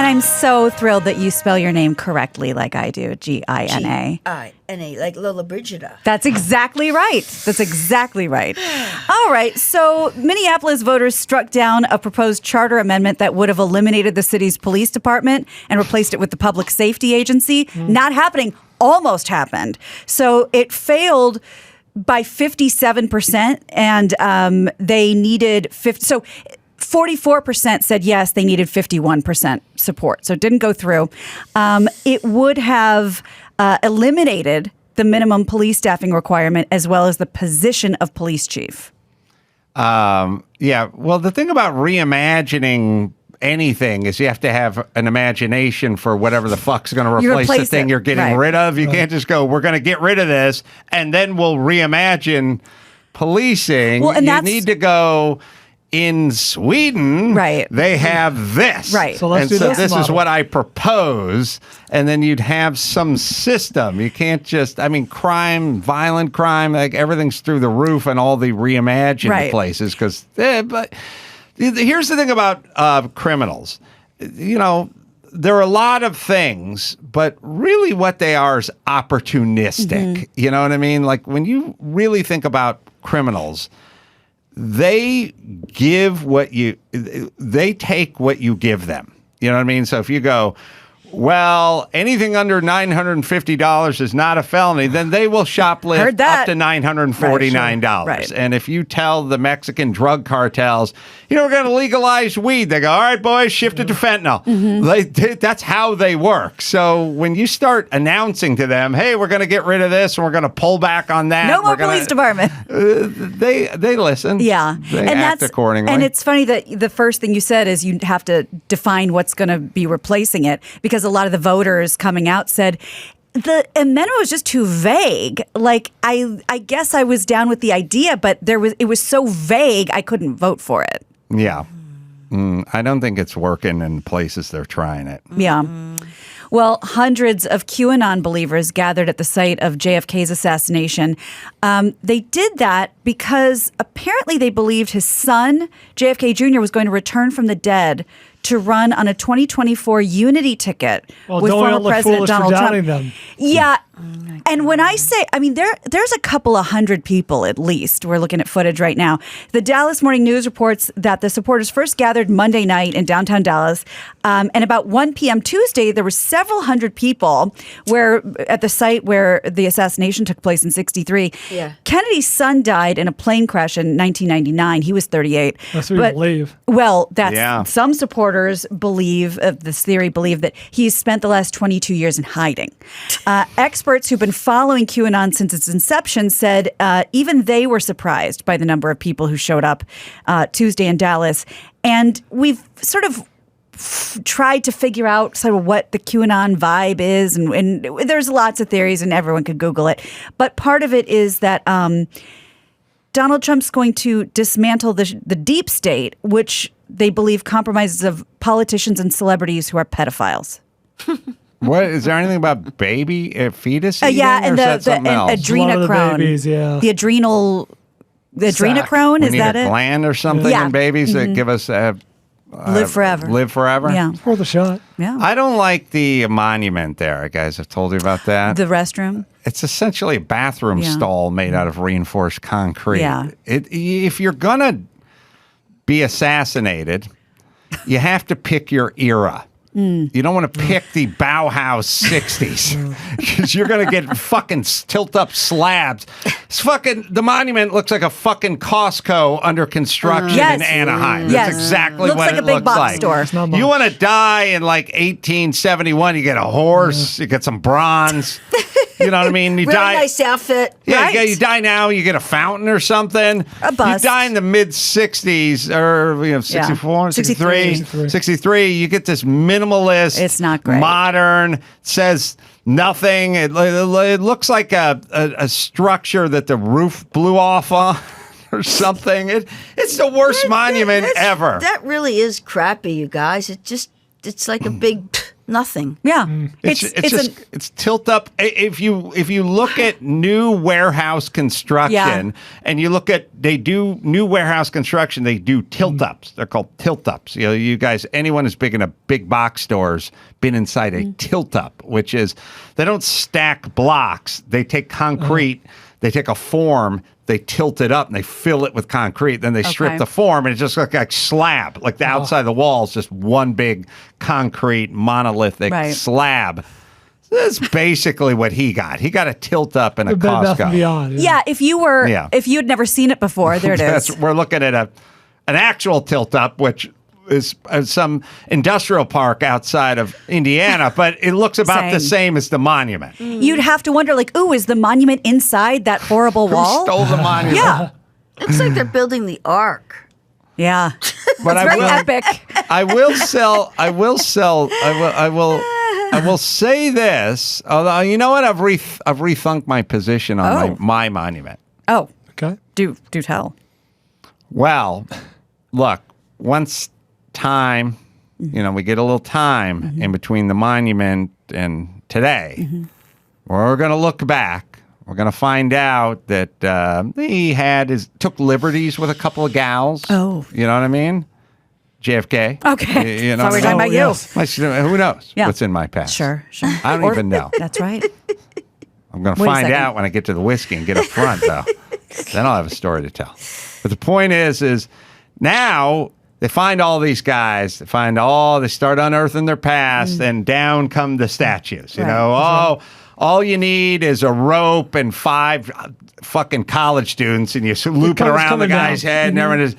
I'm so thrilled that you spell your name correctly like I do, Gina. Gina, like Lola Brigida. That's exactly right. That's exactly right. All right. So Minneapolis voters struck down a proposed charter amendment that would have eliminated the city's police department and replaced it with the public safety agency. Not happening. Almost happened. So it failed by 57%, and they needed 50. So 44% said yes, they needed 51% support. So it didn't go through. It would have eliminated the minimum police staffing requirement as well as the position of police chief. Yeah. Well, the thing about reimagining anything is you have to have an imagination for whatever the fuck's going to replace the thing you're getting rid of. You can't just go, we're going to get rid of this and then we'll reimagine policing. Well, and you need to go, in Sweden, they have this. Right. So let's do this. This is what I propose. And then you'd have some system. You can't just, crime, violent crime, like everything's through the roof and all the reimagined places. Because, but here's the thing about criminals. There are a lot of things, but really what they are is opportunistic. You know what I mean? Like when you really think about criminals, they take what you give them. You know what I mean? So if you go, well, anything under $950 is not a felony, then they will shoplift up to $949. Right. And if you tell the Mexican drug cartels, we're going to legalize weed, they go, all right, boys, shift it to fentanyl. That's how they work. So when you start announcing to them, hey, we're going to get rid of this and we're going to pull back on that. No more police department. They listen. Yeah. They act accordingly. And it's funny that the first thing you said is you have to define what's going to be replacing it, because a lot of the voters coming out said the amendment was just too vague. Like, I guess I was down with the idea, but it was so vague I couldn't vote for it. Yeah. I don't think it's working in places they're trying it. Yeah. Well, hundreds of QAnon believers gathered at the site of JFK's assassination. They did that because apparently they believed his son, JFK Jr., was going to return from the dead to run on a 2024 Unity ticket with former President Donald Trump. Them. Yeah. And when I say, there's a couple of hundred people at least. We're looking at footage right now. The Dallas Morning News reports that the supporters first gathered Monday night in downtown Dallas. And about 1 p.m. Tuesday, there were several hundred people at the site where the assassination took place in 1963. Yeah. Kennedy's son died in a plane crash in 1999. He was 38. That's what you believe. Well, some supporters believe that he's spent the last 22 years in hiding. Experts who've been following QAnon since its inception said even they were surprised by the number of people who showed up Tuesday in Dallas. And we've sort of tried to figure out sort of what the QAnon vibe is. And there's lots of theories and everyone could Google it. But part of it is that Donald Trump's going to dismantle the deep state, which they believe compromises of politicians and celebrities who are pedophiles. What is there anything about baby fetus eating? And the adrenochrome. The adrenochrome, is that it? A gland or something in babies that give us live forever. Live forever. Yeah, it's worth a shot. Yeah. I don't like the monument there, guys. I've told you about that. The restroom. It's essentially a bathroom stall made out of reinforced concrete. Yeah. If you're gonna be assassinated, you have to pick your era. You don't want to pick the Bauhaus 60s because you're going to get fucking tilt-up slabs. The monument looks like a fucking Costco under construction in Anaheim. That's exactly what it looks like. Store. You want to die in like 1871, you get a horse, you get some bronze. You know what I mean? You really nice outfit. Yeah, right? you die now, you get a fountain or something. A bust. You die in the mid-60s, or 64, 63, you get this minimalist. It's not great. Modern, says nothing. It looks like a structure that the roof blew off on or something. It's the worst monument ever. That really is crappy, you guys. It's like a big Nothing. Yeah. It's tilt up. If you look at new warehouse construction and you look at they do new warehouse construction, they do tilt ups. They're called tilt ups. You guys, anyone who's big in a big box stores been inside a tilt up, which is they don't stack blocks. They take concrete, they take a form, they tilt it up and they fill it with concrete. Then they strip the form and it just looks like slab. Like the outside of the wall is just one big concrete monolithic slab. That's basically what he got. He got a tilt up in a Costco. Beyond, if you had never seen it before, there it is. We're looking at an actual tilt up, which is some industrial park outside of Indiana, but it looks about the same as the monument. You'd have to wonder, like, ooh, is the monument inside that horrible wall? Who stole the monument? Yeah. Looks like they're building the Ark. Yeah. But it's very epic. I will say this, although you know what? I've rethunked my position on my monument. Oh. Okay. Do tell. Well, look, once time, we get a little time in between the monument and today. We're going to look back. We're going to find out that he took liberties with a couple of gals. Oh. You know what I mean? JFK. Okay. You know so we're talking about you. Who knows what's in my past? Sure. I don't even know. That's right. I'm going to find out when I get to the whiskey and get up front, though. Then I'll have a story to tell. But the point is now they find all these guys. They start unearthing their past, and down come the statues. All you need is a rope and 5 fucking college students, and you loop it around the guy's head, and everyone is.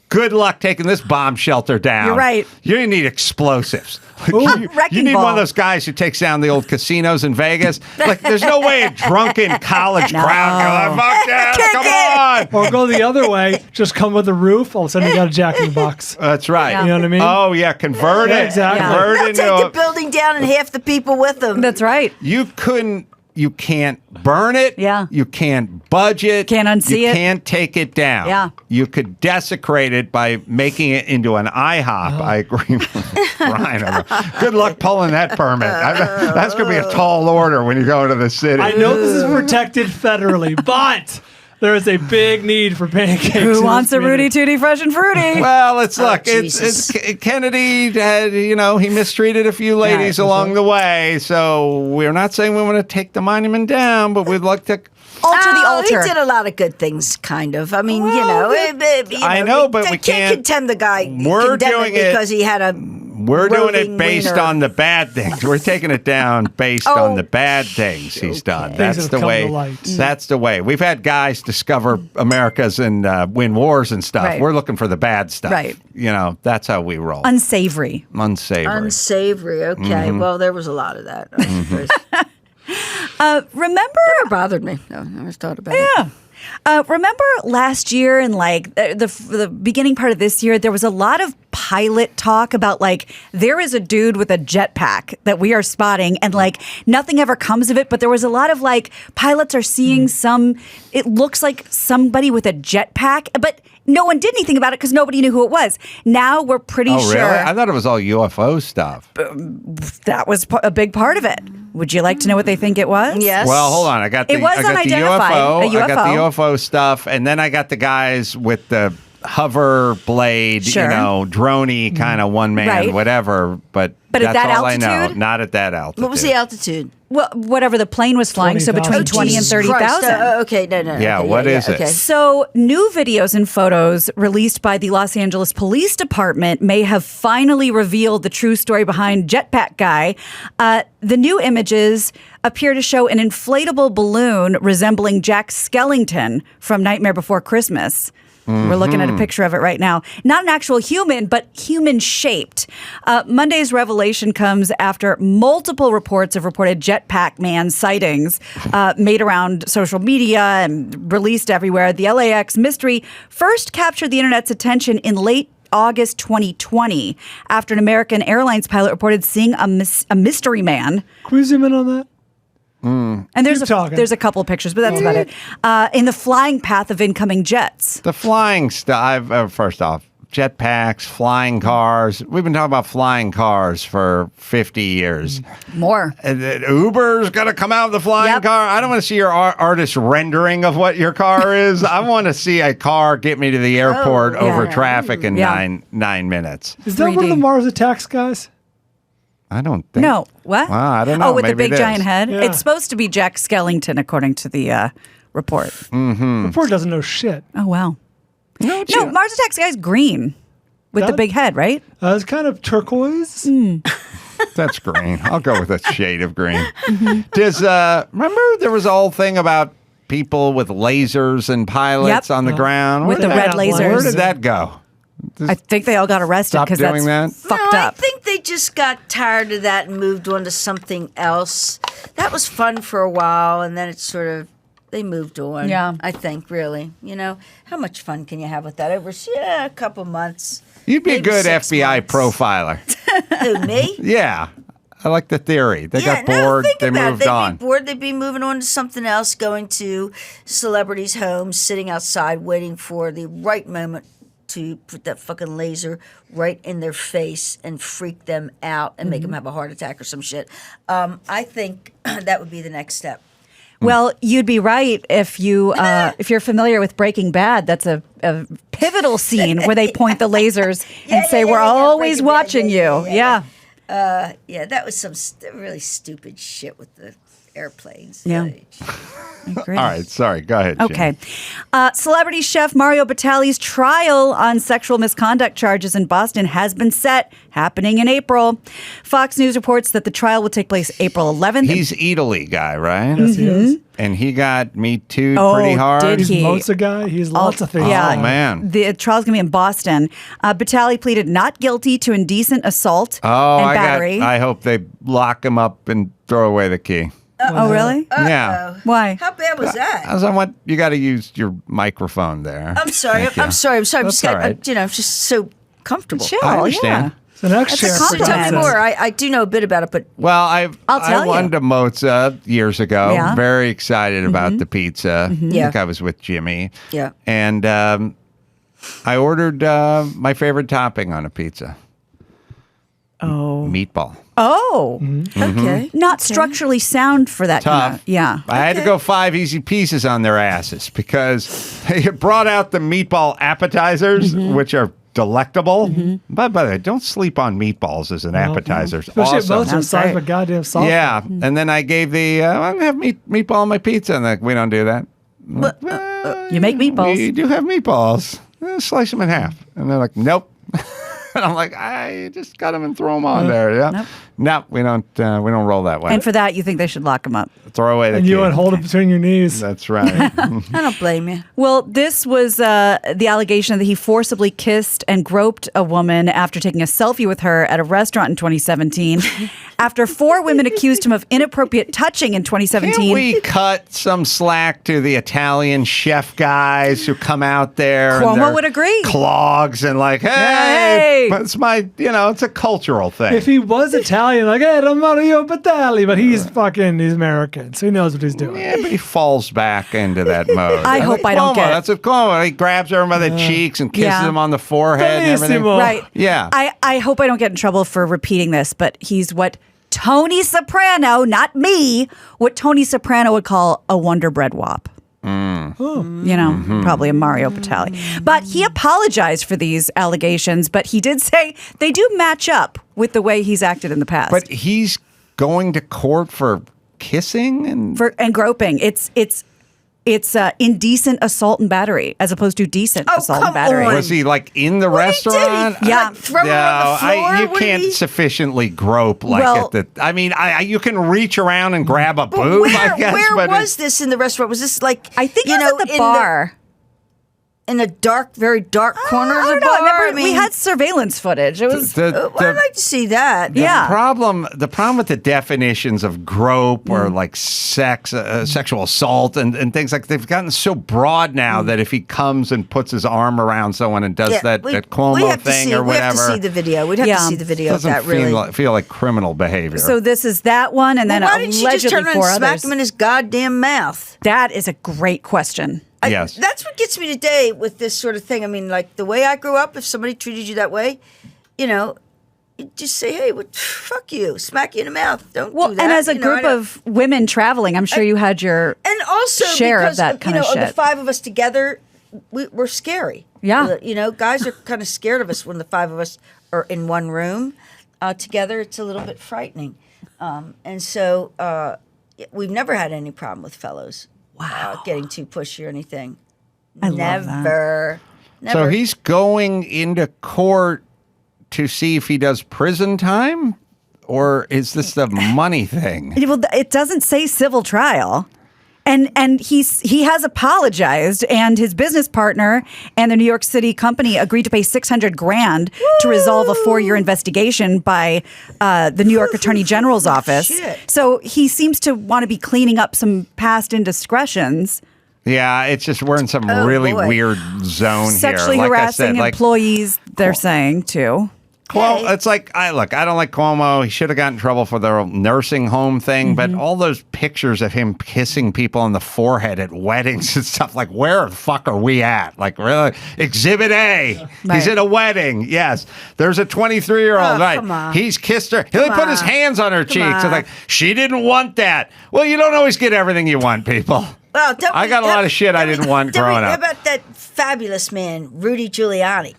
Good luck taking this bomb shelter down. You're right. You need explosives. You need one of those guys who takes down the old casinos in Vegas. Like, there's no way a drunken college crowd goes, fuck that, come on. Or go the other way, just come with a roof, all of a sudden you got a Jack in the Box. That's right. You know what I mean? Oh, yeah, convert it. Exactly. Convert They'll it take the building down and half the people with them. That's right. You can't burn it. Yeah. You can't budge it. Can't unsee it. You can't take it down. Yeah. You could desecrate it by making it into an IHOP. I agree with Brian. Good luck pulling that permit. That's going to be a tall order when you go into the city. I know this is protected federally, but there is a big need for pancakes. Who wants a Rudy Tooty Fresh and Fruity? Well, it's Kennedy had, he mistreated a few ladies along the way. So we're not saying we want to take the monument down, but we'd like to alter the altar. He did a lot of good things, kind of. I mean, I know, but we can't condemn the guy. We're doing it because he had a. We're doing it based on the bad things. We're taking it down based on the bad things he's done. That's the way. That's the way. We've had guys discover Americas and win wars and stuff. Right. We're looking for the bad stuff. Right. That's how we roll. Unsavory. Unsavory. Okay. Well, there was a lot of that. Remember? Never bothered me. No, never thought about it. Yeah. Remember last year and like the beginning part of this year, there was a lot of pilot talk about like there is a dude with a jetpack that we are spotting and like nothing ever comes of it. But there was a lot of like pilots are seeing it looks like somebody with a jetpack, but no one did anything about it because nobody knew who it was. Now we're pretty sure. Really? I thought it was all UFO stuff. That was a big part of it. Would you like to know what they think it was? Yes. Well, hold on. I got the UFO. I got the UFO stuff, and then I got the guys with the hover blade, droney kind of one man, whatever. But at that's that all altitude? I know. Not at that altitude. What was the altitude? Well, whatever the plane was flying, so between 20 and 30,000. Okay, no. Yeah, okay, what is it? Okay. So, new videos and photos released by the Los Angeles Police Department may have finally revealed the true story behind Jetpack Guy. The new images appear to show an inflatable balloon resembling Jack Skellington from Nightmare Before Christmas. We're looking at a picture of it right now. Not an actual human, but human-shaped. Monday's revelation comes after multiple reports of reported Jetpack Man sightings made around social media and released everywhere. The LAX mystery first captured the internet's attention in late August 2020 after an American Airlines pilot reported seeing a mystery man. Can we zoom in on that? And there's a couple of pictures, but that's about it. In the flying path of incoming jets. The flying stuff, first off, jetpacks, flying cars. We've been talking about flying cars for 50 years. More. And then Uber's going to come out with a flying Yep. car. I don't want to see your artist rendering of what your car is. I want to see a car get me to the airport over yeah. traffic in Yeah. nine minutes. Is that one of the 3D. Mars Attacks guys? Mm-hmm. I don't think. No. What? Wow, I don't know. Oh, with the Maybe big it giant is. head? Yeah. It's supposed to be Jack Skellington, according to the report. Report doesn't know shit. Oh, wow. No, No, Mars Attacks guy's green with the That- big head, right? It's kind of turquoise. that's green. I'll go with a shade of green. Mm-hmm. Does remember there was a whole thing about people with lasers and pilots Yep. on the ground? With Where the did red that- lasers. Where did that go? I think they all got arrested Stop because doing that's that? fucked no, up. I think they just got tired of that and moved on to something else. That was fun for a while, and then it's sort of they moved on. Yeah. I think really, how much fun can you have with that over? Yeah, a couple months. You'd be a Maybe good 6 FBI months. profiler. Who, me? Yeah. I like the theory. They got no, bored. think They about it. moved They'd on. be bored. They'd be moving on to something else, going to celebrities' homes, sitting outside, waiting for the right moment to put that fucking laser right in their face and freak them out and make them have a heart attack or some shit. I think that would be the next step. Well, you'd be right if if you're familiar with Breaking Bad. That's a pivotal scene where they point the lasers and say, "We're always Breaking Bad, watching you." Yeah. Yeah, that was some really stupid shit with the airplanes. Yeah. Really. I agree. All right. Sorry. Go ahead. Jim. Okay. Celebrity chef Mario Batali's trial on sexual misconduct charges in Boston has been set, happening in April. Fox News reports that the trial will take place April 11th. He's Italy guy, right? Yes, he is. And he got Me Too Oh, pretty hard. did He's he? Mozart guy. He's lots of things. Yeah. Oh, man. The trial's going to be in Boston. Batali pleaded not guilty to indecent assault Oh, and battery. I hope they lock him up and throw away the key. Oh, really? Yeah. Why? How bad was that? As I want, you got to use your microphone there. I'm sorry. Thank you. I'm sorry. I'm That's just, all right. I'm just so comfortable. Chill, I understand. So next That's a sheriff compliment. Tell me presents more. I do know a bit about it, but Well, I'll tell I won you. to Mozza years ago. Yeah. Very excited about the pizza. I Yeah. think I was with Jimmy. Yeah. And I ordered my favorite topping on a pizza. Oh. Meatball. Oh. okay. Not structurally sound for that kind Tough. of. Yeah. I had to go 5 easy pieces on their asses because they brought out the meatball appetizers, which are delectable. But by the way, don't sleep on meatballs as an appetizer. It's Especially awesome. Mozart Sounds size of a great. goddamn sauce. Yeah, and then I gave the I'm gonna have meatball on my pizza, and like we don't do that. You make meatballs. We do have meatballs. Slice them in half, and they're like, nope. And I'm like, I just cut them and throw them on there. Yeah, Nope. no, we don't don't roll that way. And for that, you think they should lock him up. Throw away the And you key. would hold it between your knees. That's right. I don't blame you. Well, this was the allegation that he forcibly kissed and groped a woman after taking a selfie with her at a restaurant in 2017. After 4 women accused him of inappropriate touching in 2017. Can we cut some slack to the Italian chef guys who come out there? Cuomo and their would agree. Clogs and like, hey, Hey. but it's my, it's a cultural thing. If he was Italian, like, hey, I'm Mario Batali, but he's American, so he knows what he's doing. Yeah, but he falls back into that mode. I hope I don't Cuomo, get- That's what Cuomo. He grabs her by the cheeks and kisses Yeah. him on the forehead and everything. Benissimo. Right. Yeah. I hope I don't get in trouble for repeating this, but he's what Tony Soprano, not me, what Tony Soprano would call a Wonder Bread wop. Probably a Mario Batali. But he apologized for these allegations, but he did say they do match up with the way he's acted in the past. But he's going to court for kissing and groping. It's indecent assault and battery as opposed to decent Oh, assault come and battery. on. was he like in the What did he do? restaurant? Yeah. Like, throw her on the floor? You What did can't he- sufficiently grope like Well- at the. I mean, you can reach around and grab a But boob. where I guess, where but was this in the restaurant? Was this like I think you it know was at the in bar. in a dark, very dark corner I of don't the know. bar? I remember we had surveillance footage. It was Well, I'd like to see that. Yeah. The problem with the definitions of grope or like sexual assault and things like they've gotten so broad now that if he comes and puts his arm around someone and does that Cuomo we have to thing see, or We have whatever, to see the video. We'd have Yeah. to see the video of doesn't that. Really. feel like criminal behavior. So this is that one, and then Why didn't she just allegedly turn around 4 and smack others. him in his goddamn mouth? That is a great question. Yes. That's what gets me today with this sort of thing. I mean, like the way I grew up, if somebody treated you that way, you just say, hey, fuck you, smack you in the mouth. Don't do that. And as a group of women traveling, I'm sure you had your and also share because, of that kind of shit. The five of us together, we're scary. Yeah. Guys are kind of scared of us when the five of us are in one room together. It's a little bit frightening. And so we've never had any problem with fellows getting too pushy or anything. I love that. Never. So he's going into court to see if he does prison time? Or is this the money thing? Well, it doesn't say civil trial. And he has apologized, and his business partner and the New York City company agreed to pay $600,000 to resolve a 4-year investigation by the New York Attorney General's office. Shit. So he seems to want to be cleaning up some past indiscretions. Yeah, it's just we're in some really weird zone Sexually here. harassing employees, they're saying, too. Well, it's like, I don't like Cuomo. He should have gotten in trouble for the nursing home thing, but all those pictures of him kissing people on the forehead at weddings and stuff, like, where the fuck are we at? Like, really? Exhibit A. Right. He's at a wedding. Yes. There's a 23-year-old. Right. Come on. He's kissed her. He'll put his hands on her cheeks. It's like, she didn't want that. Well, you don't always get everything you want, people. Well, I got a lot of shit I didn't want growing How up. about that fabulous man, Rudy Giuliani?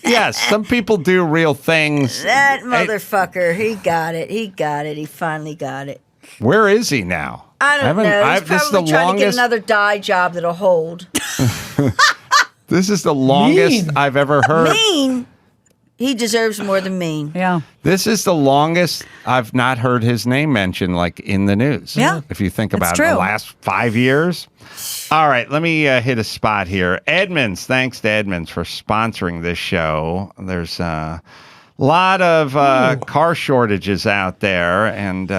Yes, some people do real things. That motherfucker, he got it. He finally got it. Where is he now? I don't know. He's this is probably the trying to get longest. another dye job that'll hold. This is the longest Mean. I've ever heard. Mean. He deserves more than mean. Yeah. This is the longest I've not heard his name mentioned, like in the news. Yeah. If you think It's about it, true. the last 5 years. All right, let me hit a spot here. Edmunds, thanks to Edmunds for sponsoring this show. There's a lot of car shortages out there, and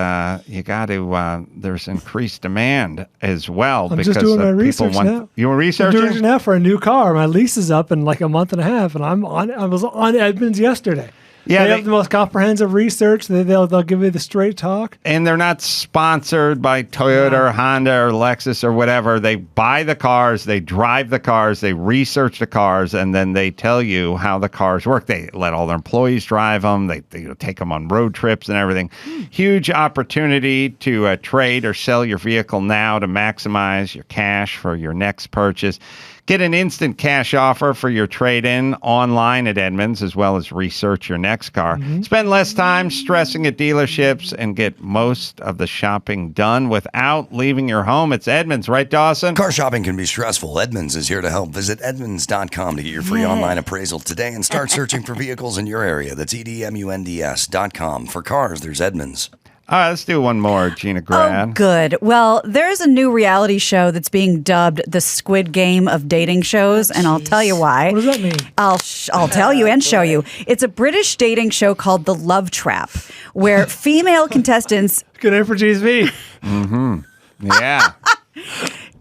you got to. There's increased demand as well. I'm because just doing my people research want. now. You were I'm researching? doing it now for a new car. My lease is up in like a month and a half, and I was on Edmunds yesterday. Yeah, they have the most comprehensive research. They'll give you the straight talk. And they're not sponsored by Toyota or Honda or Lexus or whatever. They buy the cars, they drive the cars, they research the cars, and then they tell you how the cars work. They let all their employees drive them. They take them on road trips and everything. Huge opportunity to trade or sell your vehicle now to maximize your cash for your next purchase. Get an instant cash offer for your trade-in online at Edmunds, as well as research your next car. Spend less time stressing at dealerships and get most of the shopping done without leaving your home. It's Edmunds, right, Dawson? Car shopping can be stressful. Edmunds is here to help. Visit Edmunds.com to get your free online appraisal today and start searching for vehicles in your area. That's EDMUNDS.com. For cars, there's Edmunds. All right, let's do one more, Gina Grad. Oh, good. Well, there's a new reality show that's being dubbed the Squid Game of dating shows, and I'll tell you why. What does that mean? I'll tell you and show you. It's a British dating show called The Love Trap, where female contestants Good name for GSV. Yeah.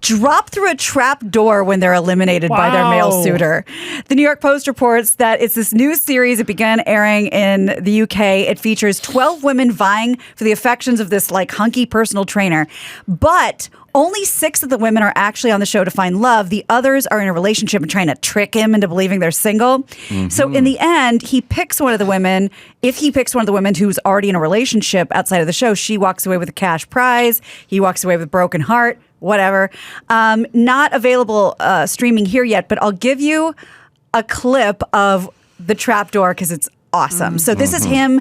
drop through a trap door when they're eliminated by their male Wow. suitor. The New York Post reports that it's this new series. It began airing in the UK. It features 12 women vying for the affections of this like hunky personal trainer. But only 6 of the women are actually on the show to find love. The others are in a relationship and trying to trick him into believing they're single. So in the end, he picks one of the women. If he picks one of the women who's already in a relationship outside of the show, she walks away with a cash prize. He walks away with a broken heart. Whatever. Not available streaming here yet, but I'll give you a clip of the trapdoor because it's awesome. So this is him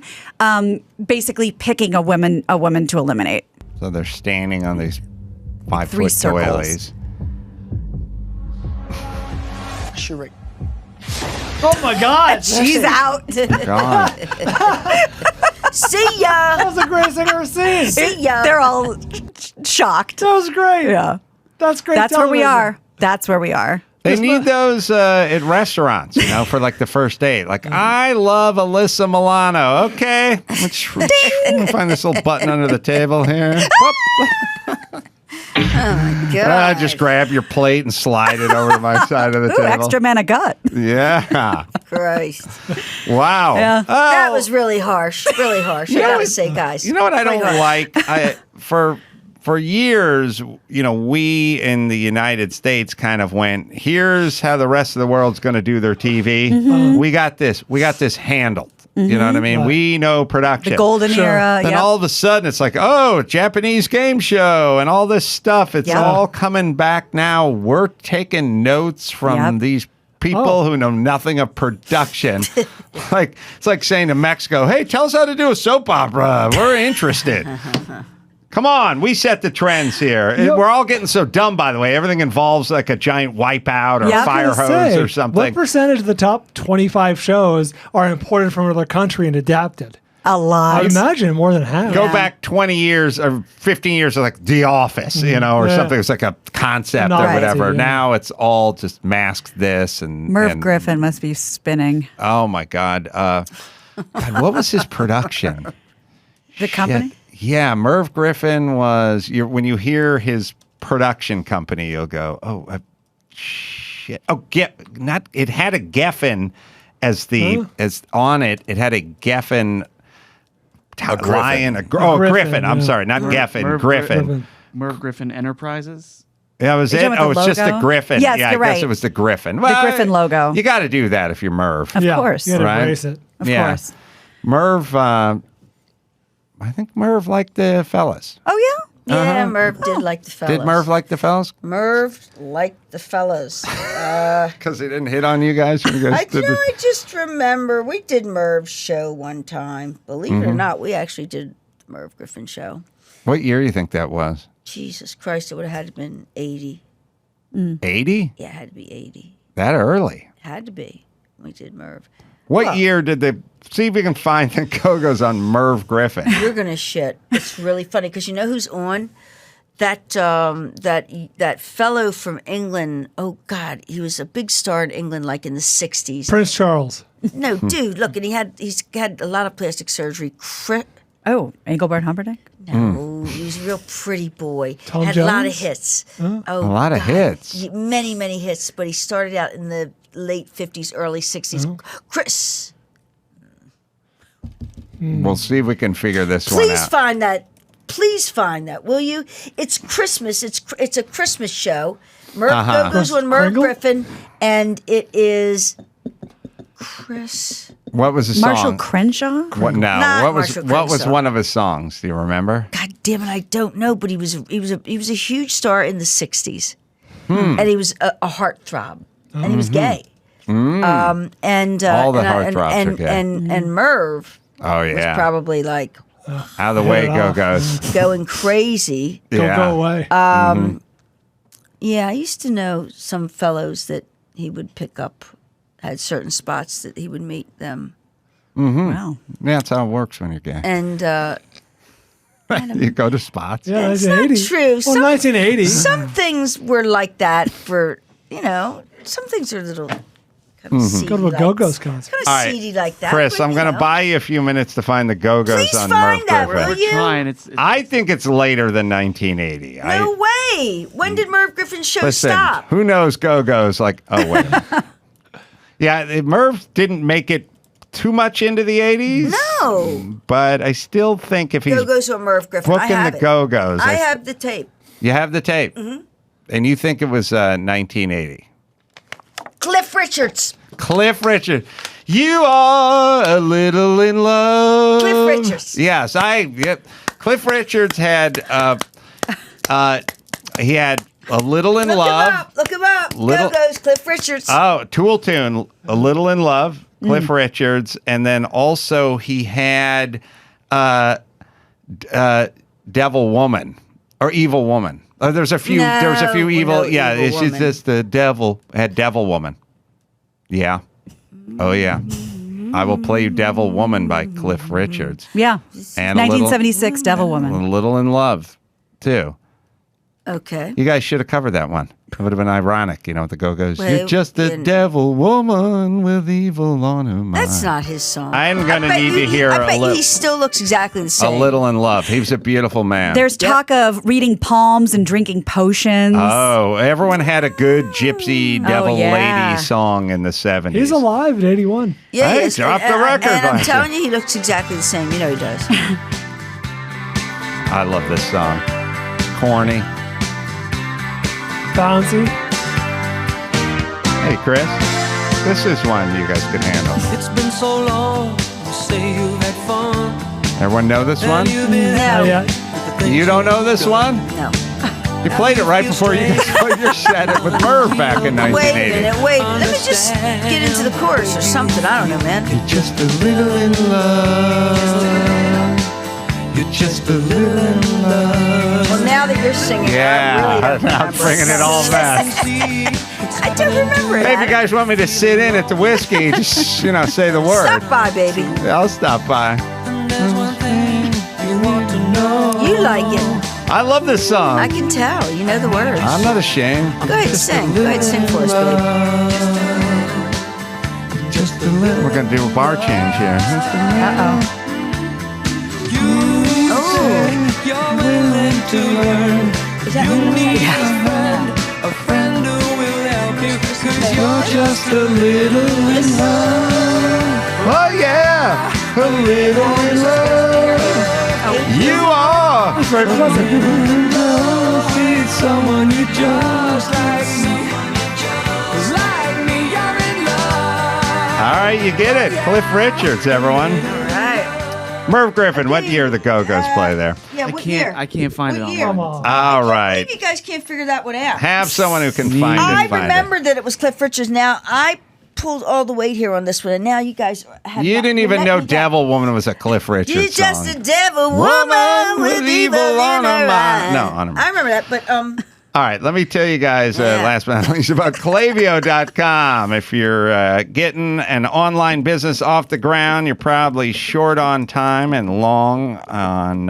basically picking a woman to eliminate. So they're standing on these 5 3 foot circles. doilies. Sheree. Oh my God. She's out. God. See ya. That was the greatest thing I've ever seen. See ya. They're all shocked. That was great. Yeah. That's great. That's where we television. are. That's where we are. They need those at restaurants, for like the first date. Like, I love Alyssa Milano. Okay. Let me find this little button under the table here. God. Just grab your plate and slide it over to my side of the Ooh, table. extra man a gut. Yeah. Christ. Wow. Yeah. That was really harsh. Really harsh. I gotta say, guys. You know what I Really don't harsh. like? For for years, we in the United States kind of went, here's how the rest of the world's going to do their TV. Mm-hmm. We got this handled. You know what I mean? Right. We know production. The golden era. Then all of a sudden it's like, Japanese game show and all this stuff. It's all coming back now. We're taking notes from these people who know nothing of production. It's like saying to Mexico, hey, tell us how to do a soap opera. We're interested. Come on, we set the trends here. We're all getting so dumb, by the way. Everything involves like a giant wipeout or a fire hose or something. What percentage of the top 25 shows are imported from another country and adapted? A lot. I imagine more than half. Go back 20 years or 15 years of like The Office, or something. It's like a concept or whatever. Now it's all just masked this and Merv Griffin must be spinning. Oh my God. God, what was his production? The company? Yeah, Merv Griffin was. When you hear his production company, you'll go, shit. It had a Geffen as on it. It had a Geffen. Lion, Griffin. I'm sorry, not Geffen, Griffin. Merv Griffin Enterprises. Yeah, was it? It's just the Griffin. Yes, I you're right. guess it was the Griffin. The Griffin logo. You got to do that if you're Merv. Of course. You gotta Right? embrace it. Of course. Merv, I think Merv liked the fellas. Oh, yeah? Yeah, Merv did like the fellas. Did Merv like the fellas? Merv liked the fellas. Because he didn't hit on you guys? I just remember we did Merv's show one time. Believe it or not, we actually did the Merv Griffin show. What year do you think that was? Jesus Christ, it would have had to been 80. 80? Yeah, it had to be 80. That early? It had to be. We did Merv. What year did they... See if we can find the Go-Go's on Merv Griffin. You're gonna shit. It's really funny because you know who's on? That fellow from England. Oh God, he was a big star in England, like in the '60s. Prince Charles. No, dude, look, and he's had a lot of plastic surgery. Oh, Engelbert Humperdinck? No, he was a real pretty boy. Tom had a lot of Jones? hits. A lot of hits. Many, many hits. But he started out in the late '50s, early '60s. Chris. We'll see if we can figure this one Please out. find that. Please find that, will you? It's Christmas. It's a Christmas show. Merv goes on Merv Kringle? Griffin, and it is Chris. What was the song? Marshall Crenshaw? What? No. Not What was Marshall Crenshaw. one of his songs? Do you remember? God damn it, I don't know. But he was a huge star in the '60s, and he was a heartthrob, and he was gay. And All the heartthrobs are gay. And Merv. Oh was yeah. probably like Out of the way, Go-Go's. going crazy. Yeah. Go away. Yeah, I used to know some fellows that he would pick up, had certain spots that he would meet them. Wow. Yeah, that's how it works when you're gay. And You go to spots. Yeah, it's not 1980. true. Well, 1980. Some things were like that for, some things are a little kind of seedy. Go to a like- Go-Go's concert. Kind of All right, seedy like that. Chris, but, I'm going to buy you a few minutes to find the Go-Go's Please on find Merv that, Griffin. will you? Trying. It's I think it's later than 1980. No way. When did Merv Griffin's show Listen, stop? who knows Go-Go's like, oh, wait. Yeah, Merv didn't make it too much into the 80s. No. But I still think if he's Go-Go's or Merv Griffin. I booking have the it. Go-Go's. I have the tape. You have the tape? And you think it was 1980? Cliff Richards. Cliff Richard. You are a little in love. Cliff Richards. Yes, Cliff Richards had he had a little in love. Look him up. Little- Go-Go's Cliff Richards. Oh, Tool Tune, a little in love. Cliff Richards, and then also he had Devil Woman or Evil Woman. There's a few. No, there was a few evil. no Yeah, Evil it's Woman. just the devil had Devil Woman. Yeah. Oh yeah. I will play you Devil Woman by Cliff Richards. Yeah. And 1976 Devil Woman. A little in love, too. Okay. You guys should have covered that one. It would have been ironic, with the Go-Go's. Well, You're just a then- devil woman with evil on her mind. That's not his song. I'm gonna I bet need to you- hear I a bet little- he still looks exactly the A same. little in love. He was a beautiful man. There's talk of reading palms and drinking potions. Oh, everyone had a good gypsy devil yeah. lady song in the 70s. He's alive at 81. Yeah, Hey, he is. drop the And- record And I'm last telling year. you, he looks exactly the same. You know he does. I love this song. corny. Bouncy. Hey, Chris, this is one you guys could handle. It's been so long, you say you've had fun. Everyone know this one? You've been No. Yeah. You don't know this one? No. You played it right before you played your set it with Merv back in Wait a 1980. minute, wait. Let me just get into the chorus or something. I don't know, man. You're just a little in love. You're just a little in love. Well, now that you're singing, I Yeah, really don't I'm remember. bringing it all back. I don't remember it. Hey, if you guys want me to sit in at the whiskey, just, say the word. Stop by, baby. I'll stop by. You like it. I love this song. I can tell. You know the words. I'm not ashamed. Go ahead, sing. Go ahead, sing for us, baby. We're going to do a bar change here. Uh-oh. You're willing to learn. Is that A friend who will help you. 'Cause you're just a little in love. Oh, yeah. A little in love. You are. That's very pleasant. Need someone you just like me. Like me, you're in love. All right, you get it. Cliff Richards, everyone. All right. Merv Griffin, what year the Go-Go's play there? Yeah, what year? I can't find it What online. year? Come on. All right. Maybe you guys can't figure that one out. Have someone who can find I it. Find remember that it was Cliff Richards. Now, I pulled all the weight here on this one, and now you guys have it. You not- didn't you even let know me down. Devil Woman was a Cliff Richards You're just song. a devil woman with evil in her eyes. No, on her I remember that, but All right, let me tell you guys, Yeah. last but not least, about Klaviyo.com. If you're getting an online business off the ground, you're probably short on time and long on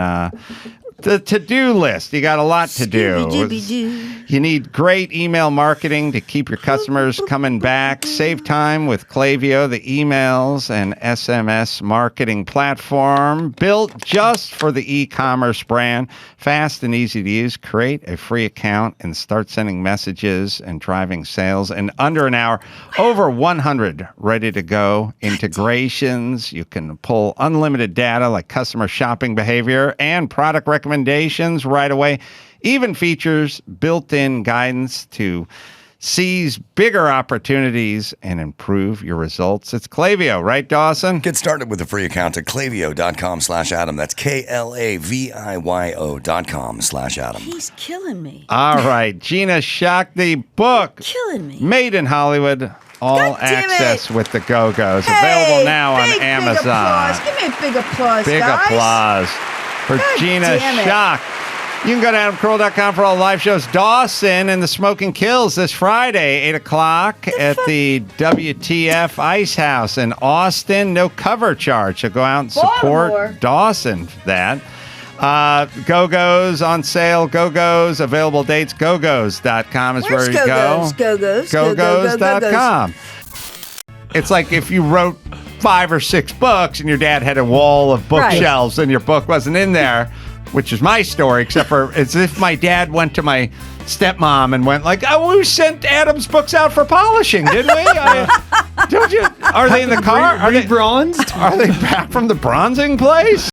the to-do list. You got a lot to do. Scooby-Dooby-Doo. You need great email marketing to keep your customers coming back. Save time with Klaviyo, the emails and SMS marketing platform built just for the e-commerce brand. Fast and easy to use. Create a free account and start sending messages and driving sales in under an hour. Over 100 ready to go integrations. You can pull unlimited data like customer shopping behavior and product recommendations right away. Even features built-in guidance to seize bigger opportunities and improve your results. It's Klaviyo, right, Dawson? Get started with a free account at klaviyo.com/Adam. That's KLAVIYO.com/Adam. He's killing me. All right. Gina Schock, the book, Killing me. Made in Hollywood, all God damn access it. with the Go-Go's. Hey, Available now on big Amazon. applause. Give me a big applause, Big guys. applause for God Gina damn it. Schock. You can go to AdamCarolla.com for all live shows. Dawson and the Smoking Kills this Friday, 8 o'clock at the WTF Ice House in Austin. No cover charge, so go out and support Baltimore. Dawson for that. Go-Go's on sale. Go-Go's, available dates. Go-Go's.com is Where's where you Go-Go's? go. Go-Go's. Go-Go's.com. It's like if you wrote 5 or 6 books and your dad had a wall of bookshelves and your book wasn't in there, which is my story, except for it's if my dad went to my stepmom and went like, "Oh, we sent Adam's books out for polishing, didn't we? Don't you? Are they in the car? Are they Bronzed? back from the bronzing place?"